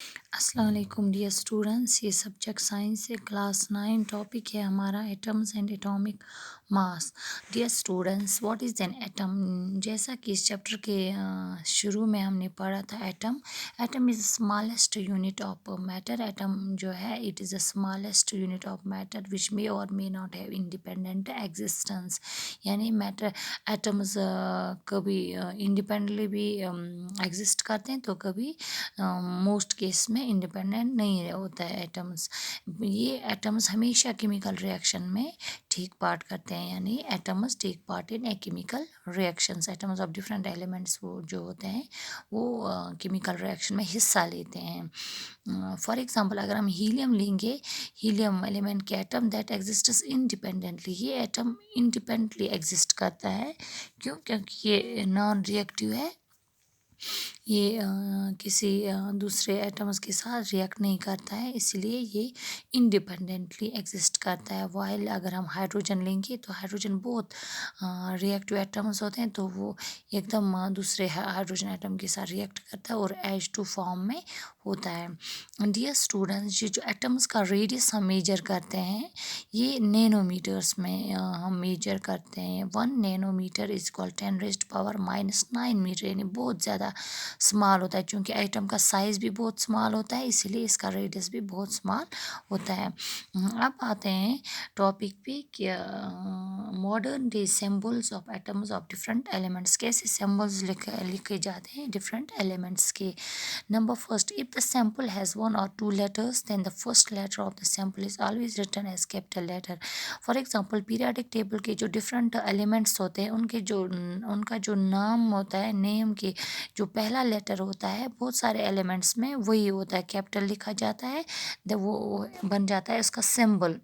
السلام علیکم dear students, یہ سبجیکٹ سائنس ہے، کلاس 9، ٹاپک ہے ہمارا atoms and atomic mass. Dear students, what is an atom? جیسا کہ اس چیپٹر کے شروع میں ہم نے پڑھا تھا، atom is the smallest unit of matter. Atom جو ہے it is the smallest unit of matter which may or may not have independent existence, یعنی میٹر ایٹمز کبھی انڈیپینڈنٹلی بھی ایگزسٹ کرتے ہیں تو کبھی موسٹ کیس میں انڈیپینڈنٹ نہیں ہوتا ہے ایٹمز۔ یہ ایٹمز ہمیشہ کیمیکل ریئیکشن میں ٹیک پارٹ کرتے ہیں، یعنی atoms take part in a chemical reactions. Atoms of different elements وہ جو ہوتے ہیں وہ کیمیکل ریئیکشن میں حصہ لیتے ہیں۔ فار ایگزامپل اگر ہم ہیلیم لیں گے، ہیلیم ایلیمنٹ کے ایٹم دیٹ ایگزسٹس انڈیپینڈنٹلی، یہ ایٹم انڈیپینڈنٹلی ایگزسٹ کرتا ہے۔ کیوں؟ کیونکہ یہ نان ریئیکٹیو ہے، یہ کسی دوسرے ایٹمز کے ساتھ ریئیکٹ نہیں کرتا ہے، اس لیے یہ انڈیپینڈنٹلی ایگزسٹ کرتا ہے۔ وائل اگر ہم ہائیڈروجن لیں گے تو ہائیڈروجن بہت ریئیکٹیو ایٹمز ہوتے ہیں، تو وہ ایک دم دوسرے ہائیڈروجن ایٹم کے ساتھ ریئیکٹ کرتا ہے اور H2 فارم میں ہوتا ہے۔ ڈیئر اسٹوڈنٹس، یہ جو ایٹمز کا ریڈیس ہم میجر کرتے ہیں یہ نینو میٹرز میں ہم میجر کرتے ہیں۔ 1 nano metre is equal 10⁻⁻9 metre, یعنی بہت زیادہ اسمال ہوتا ہے، چونکہ ایٹم کا سائز بھی بہت اسمال ہوتا ہے، اسی لیے اس کا ریڈیس بھی بہت اسمال ہوتا ہے۔ اب آتے ہیں ٹاپک پہ کہ modern day symbols of atoms of different elements, کیسے سمبلز لکھے جاتے ہیں ڈفرینٹ ایلیمنٹس کے۔ Number first, if the sample has 1 or 2 letters then the first letter of the sample is always written as capital letter. For example, periodic table کے جو different elements ہوتے ہیں ان کا جو نام ہوتا ہے، نیم کے جو پہلا لیٹر ہوتا ہے بہت سارے ایلیمنٹس میں وہی ہوتا ہے، کیپٹل لکھا جاتا ہے، وہ بن جاتا ہے اس کا سمبل،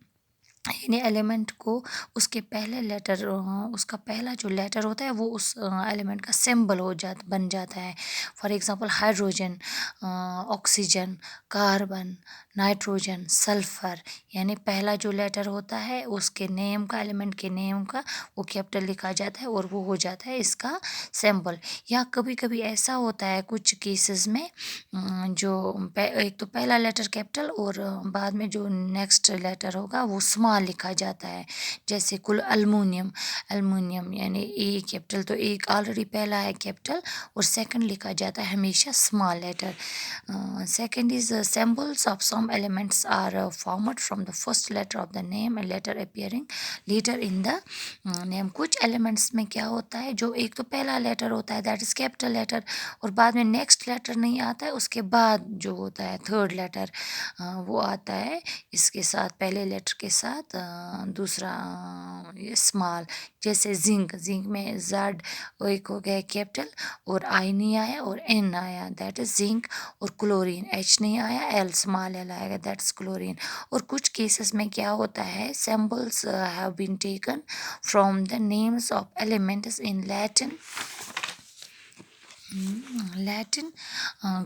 یعنی ایلیمنٹ کو اس کے پہلے لیٹر اس کا پہلا جو لیٹر ہوتا ہے وہ اس ایلیمنٹ کا سمبل بن جاتا ہے۔ For example hydrogen, oxygen, carbon, nitrogen, sulphur, یعنی پہلا جو لیٹر ہوتا ہے اس کے نیم کا، ایلیمنٹ کے نیم کا وہ کیپٹل لکھا جاتا ہے اور وہ ہو جاتا ہے اس کا سمبل۔ یا کبھی کبھی ایسا ہوتا ہے کچھ کیسز میں جو ایک تو پہلا لیٹر کیپٹل اور بعد میں جو نیکسٹ لیٹر ہوگا وہ اسمال لکھا جاتا ہے، جیسے کل المونیم یعنی اے کیپٹل، تو ایک آلریڈی پہلا ہے کیپٹل اور سیکنڈ لکھا جاتا ہے ہمیشہ small letter. Second is symbols of some elements are formed from the first letter of the name and letter appearing later in the name. کچھ ایلیمنٹس میں کیا ہوتا ہے، جو ایک تو پہلا لیٹر ہوتا ہے دیٹ از کیپٹل لیٹر اور بعد میں نیکسٹ لیٹر نہیں آتا ہے، اس کے بعد جو ہوتا ہے تھرڈ لیٹر وہ آتا ہے اس کے ساتھ، پہلے لیٹر کے ساتھ دوسرا اسمال، جیسے زنک میں زیڈ ایک ہو گیا کیپٹل اور آئی نہیں آیا اور این آیا دیٹ از زنک، اور کلورین ایچ نہیں آیا ایل اسمال ایل آئے گا دیٹ از کلورین۔ اور کچھ کیسز میں کیا ہوتا ہے، symbols have been taken from the names of elements in Latin,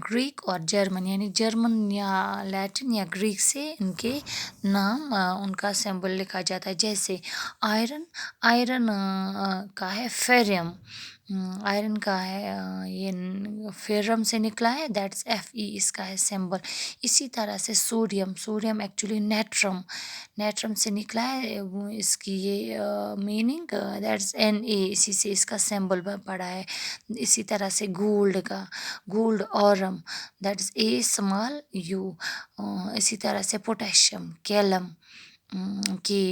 Greek اور جرمن، یعنی جرمن یا لیٹن یا گریک سے ان کے نام ان کا سمبل لکھا جاتا ہے، جیسے آئرن کا ہے فیریم، آئرن کا ہے یہ فیرم سے نکلا ہے دیٹس FE اس کا ہے سمبل۔ اسی طرح سے سوڈیم ایکچولی نیٹرم سے نکلا ہے، اس کی یہ میننگ دیٹس Na، اسی سے اس کا سمبل پڑا ہے۔ اسی طرح سے gold Oram that is AU، اسی طرح سے پوٹاشیم کیلم کے،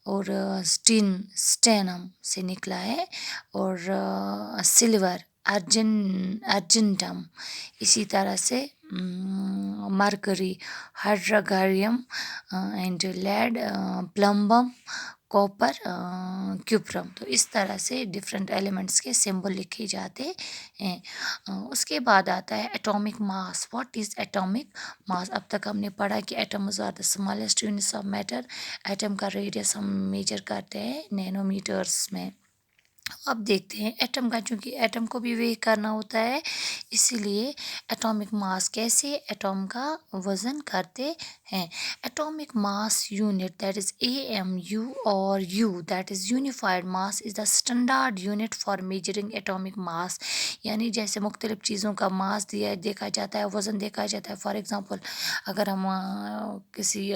اور اسٹینم سے نکلا ہے، اور سلور ارجنٹم، اسی طرح سے مرکری ہائڈراگریم اینڈ لیڈ پلمبم کاپر کیوپرم۔ تو اس طرح سے ڈفرینٹ ایلیمنٹس کے سمبل لکھے جاتے ہیں۔ اس کے بعد آتا ہے atomic mass. What is atomic mass? اب تک ہم نے پڑھا کہ atoms are the smallest units of matter, atom کا ریڈیس ہم میجر کرتے ہیں نینو میٹرس میں۔ اب دیکھتے ہیں ایٹم کا، چونکہ ایٹم کو بھی ویٹ کرنا ہوتا ہے، اسی لیے ایٹامک ماس کیسے ایٹم کا وزن کرتے ہیں. Atomic mass unit that is AMU اور U that is unified mass is the standard unit for measuring atomic mass. یعنی جیسے مختلف چیزوں کا ماس دیکھا جاتا ہے، وزن دیکھا جاتا ہے. فار ایگزامپل اگر ہم کسی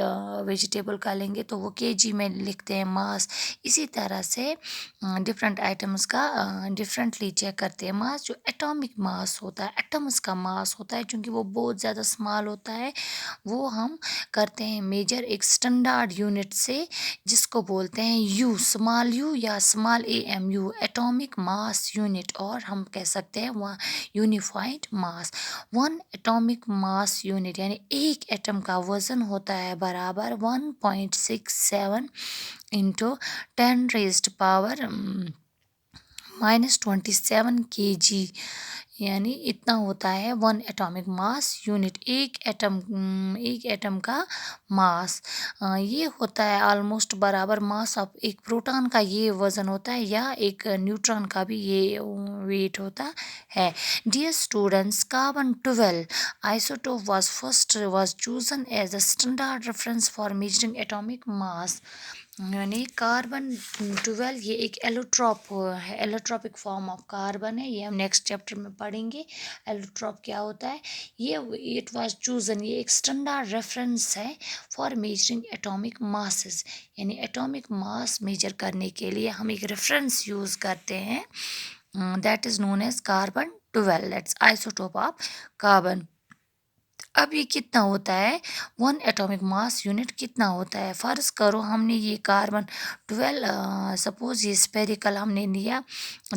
ویجیٹیبل کا لیں گے تو وہ kg میں لکھتے ہیں ماس. اسی طرح سے ڈفرینٹ آئٹمس کا ڈفرینٹلی چیک کرتے ہیں ماس. جو ایٹامک ماس ہوتا ہے، ایٹمس کا ماس ہوتا ہے، چونکہ وہ بہت زیادہ اسمال ہوتا ہے، وہ ہم کرتے ہیں میجر ایک اسٹینڈرڈ یونٹ سے، جس کو بولتے ہیں یو، اسمال یو یا small AMU atomic mass unit, اور ہم کہہ سکتے ہیں وہ یونیفائڈ ماس. ون ایٹامک ماس یونٹ یعنی ایک ایٹم کا وزن ہوتا ہے برابر 1.67 انٹو 10⁻⁻⁻27 kg، یعنی اتنا ہوتا ہے ون ایٹامک ماس یونٹ. ایک ایٹم کا ماس یہ ہوتا ہے آلموسٹ برابر ماس آف ایک پروٹون کا یہ وزن ہوتا ہے، یا ایک نیوٹران کا بھی یہ ویٹ ہوتا ہے. Dear students, carbon 12 isotope was chosen as the standard reference for measuring atomic mass. یعنی کاربن 12 یہ ایک ایلوٹراپ ہے، ایلوٹراپک فارم آف کاربن ہے. یہ ہم نیکسٹ چیپٹر میں پڑھیں گے ایلوٹراپ کیا ہوتا ہے. یہ اٹ واز چوزن، یہ ایک اسٹینڈرڈ ریفرنس ہے فار میجرنگ ایٹامک ماسز. یعنی ایٹامک ماس میجر کرنے کے لیے ہم ایک ریفرنس یوز کرتے ہیں، that is known as carbon 12، that's isotope of carbon. اب یہ کتنا ہوتا ہے، ون ایٹامک ماس یونٹ کتنا ہوتا ہے. فرض کرو ہم نے یہ کاربن 12 سپوز یہ اسپیریکل ہم نے لیا،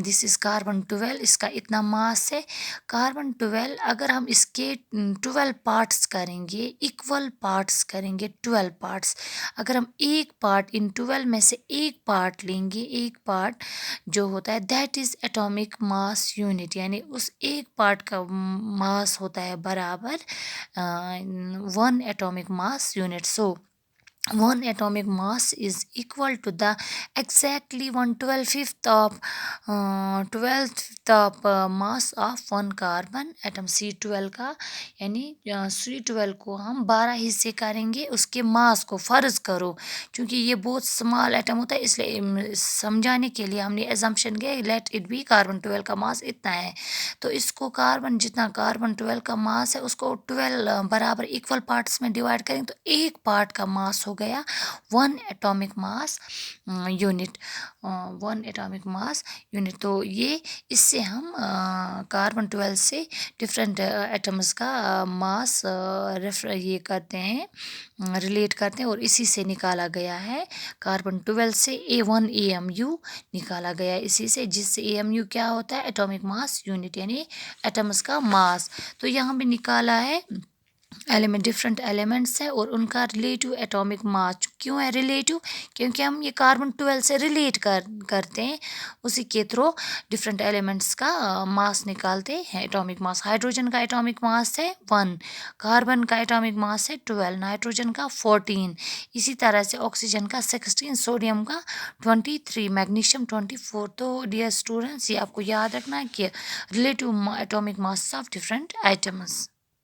دس از کاربن 12، اس کا اتنا ماس ہے. کاربن 12 اگر ہم اس کے 12 پارٹس کریں گے، ایکول پارٹس کریں گے، 12 پارٹس، اگر ہم ایک پارٹ ان 12 میں سے ایک پارٹ لیں گے، ایک پارٹ جو ہوتا ہے that is atomic mass unit. یعنی اس ایک پارٹ کا ماس ہوتا ہے برابر one atomic mass unit. So one atomic mass is equal to the exactly 1/12th of mass of one carbon atom. C12 کا یعنی C12 کو ہم 12 حصے کریں گے اس کے ماس کو. فرض کرو چونکہ یہ بہت اسمال ایٹم ہوتا ہے، اس لیے سمجھانے کے لیے ہم نے ایزمپشن کیا لیٹ اٹ بی کاربن 12 کا ماس اتنا ہے. تو اس کو کاربن جتنا کاربن 12 کا ماس ہے اس کو 12 برابر ایکول پارٹس میں ڈیوائڈ کریں تو ایک پارٹ کا ماس ہو گیا one atomic mass unit, one atomic mass unit. تو یہ اس سے ہم کاربن 12 سے ڈفرینٹ ایٹمس کا ماس یہ کرتے ہیں، ریلیٹ کرتے ہیں، اور اسی سے نکالا گیا ہے. کاربن 12 سے A1 AMU نکالا گیا اسی سے، جس سے AMU کیا ہوتا ہے، ایٹامک ماس یونٹ یعنی ایٹمس کا ماس. تو یہاں بھی نکالا ہے ایلیمنٹ، ڈفرینٹ ایلیمنٹس ہے اور ان کا ریلیٹیو ایٹامک ماس. کیوں ہے ریلیٹیو؟ کیونکہ ہم یہ کاربن 12 سے ریلیٹ کرتے ہیں، اسی کے تھرو ڈفرینٹ ایلیمنٹس کا ماس نکالتے ہیں. ایٹامک ماس ہائیڈروجن کا ایٹامک ماس ہے 1، کاربن کا ایٹامک ماس ہے 12، نائٹروجن کا 14، اسی طرح سے آکسیجن کا 16، سوڈیم کا 23، میگنیشیم 24. تو ڈیئر اسٹوڈنٹس یہ آپ کو یاد رکھنا ہے کہ relative atomic mass of different items.